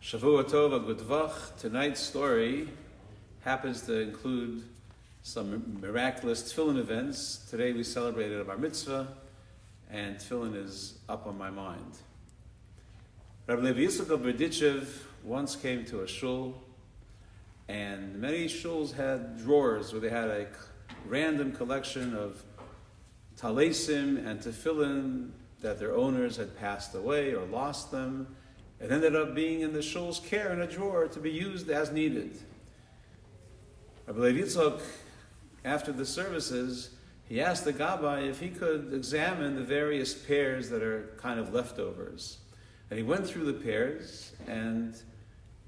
Shavua Tov Agudvach. Tonight's story happens to include some miraculous Tefillin events. Today we celebrated a bar mitzvah, and Tefillin is up on my mind. Rabbi Weiss of Berdichev once came to a shul, and many shuls had drawers where they had a random collection of talesim and tefillin that their owners had passed away or lost them. It ended up being in the shul's care in a drawer to be used as needed. Rabbi Weiss, after the services, he asked the Gabbai if he could examine the various pairs that are kind of leftovers. And he went through the pairs and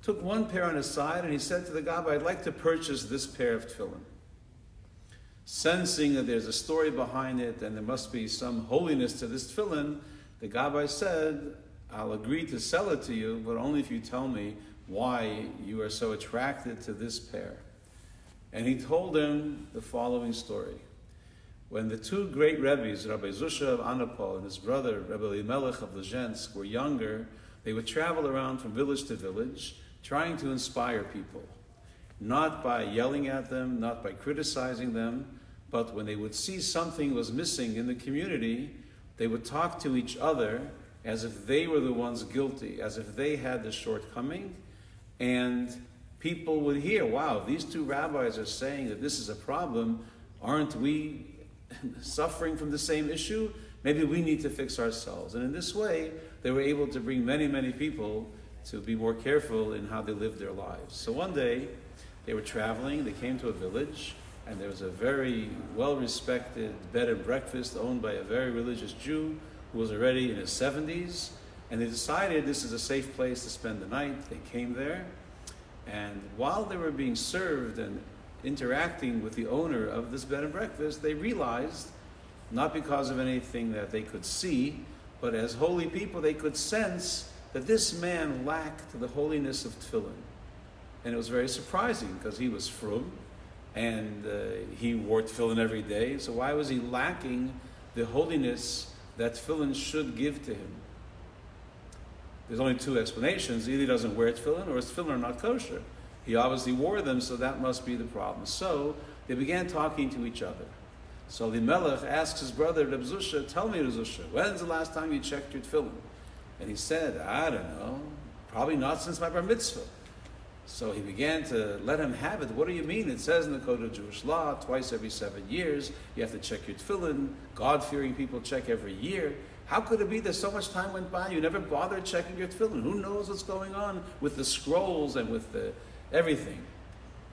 took one pair on his side, and he said to the Gabbai, "I'd like to purchase this pair of tefillin." Sensing that there's a story behind it and there must be some holiness to this tefillin, the Gabbai said, "I'll agree to sell it to you, but only if you tell me why you are so attracted to this pair." And he told him the following story. When the two great Rebbes, Rabbi Zusha of Anapol and his brother, Rabbi Elimelech of Lezhensk, were younger, they would travel around from village to village, trying to inspire people. Not by yelling at them, not by criticizing them, but when they would see something was missing in the community, they would talk to each other as if they were the ones guilty, as if they had the shortcoming, and people would hear, wow, these two rabbis are saying that this is a problem. Aren't we suffering from the same issue? Maybe we need to fix ourselves. And in this way, they were able to bring many, many people to be more careful in how they live their lives. So one day, they were traveling, they came to a village, and there was a very well-respected bed and breakfast owned by a very religious Jew who was already in his 70s, and they decided this is a safe place to spend the night. They came there, and while they were being served and interacting with the owner of this bed and breakfast, they realized, not because of anything that they could see, but as holy people, they could sense that this man lacked the holiness of tefillin. And it was very surprising because he was frum, and he wore tefillin every day, so why was he lacking the holiness that tefillin should give to him? There's only two explanations. Either he doesn't wear tefillin or his tefillin are not kosher. He obviously wore them, so that must be the problem. So they began talking to each other. So Elimelech asks his brother, Reb Zusha, "Tell me, Reb Zusha, when's the last time you checked your tefillin?" And he said, "I don't know, probably not since my bar mitzvah." So he began to let him have it. "What do you mean? It says in the Code of Jewish Law, twice every 7 years, you have to check your tefillin. God-fearing people check every year. How could it be that so much time went by, you never bothered checking your tefillin? Who knows what's going on with the scrolls and with the everything?"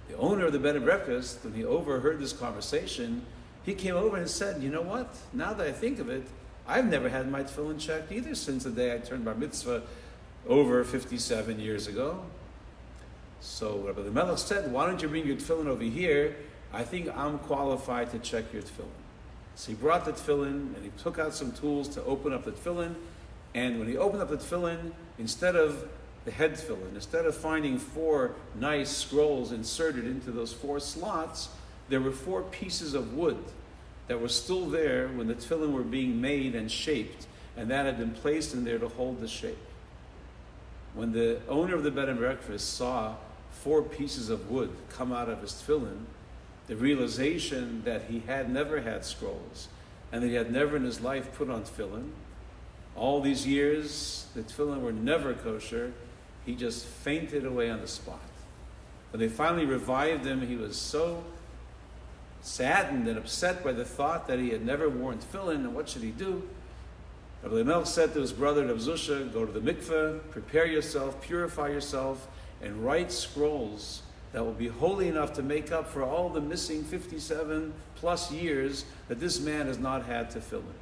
The owner of the bed and breakfast, when he overheard this conversation, he came over and said, "You know what? Now that I think of it, I've never had my tefillin checked either since the day I turned bar mitzvah over 57 years ago." So Rabbi Elimelech said, "Why don't you bring your tefillin over here? I think I'm qualified to check your tefillin." So he brought the tefillin, and he took out some tools to open up the tefillin. And when he opened up the tefillin, instead of the head tefillin, instead of finding 4 nice scrolls inserted into those 4 slots, there were 4 pieces of wood that were still there when the tefillin were being made and shaped, and that had been placed in there to hold the shape. When the owner of the bed and breakfast saw 4 pieces of wood come out of his tefillin, the realization that he had never had scrolls and that he had never in his life put on tefillin, all these years the tefillin were never kosher, he just fainted away on the spot. When they finally revived him, he was so saddened and upset by the thought that he had never worn tefillin, and what should he do? Rabbi Elimelech said to his brother Reb Zusha, "Go to the mikveh, prepare yourself, purify yourself, and write scrolls that will be holy enough to make up for all the missing 57 plus years that this man has not had tefillin."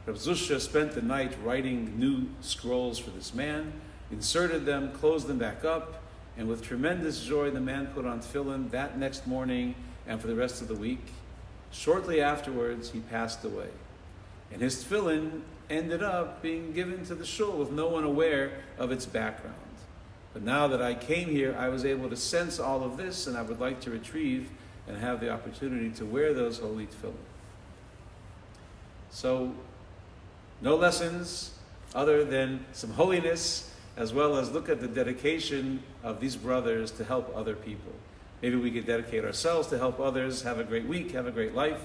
Reb Zusha spent the night writing new scrolls for this man, inserted them, closed them back up, and with tremendous joy the man put on tefillin that next morning and for the rest of the week. Shortly afterwards, he passed away. And his tefillin ended up being given to the shul with no one aware of its background. But now that I came here, I was able to sense all of this, and I would like to retrieve and have the opportunity to wear those holy tefillin. So, no lessons other than some holiness as well as look at the dedication of these brothers to help other people. Maybe we could dedicate ourselves to help others. Have a great week, have a great life.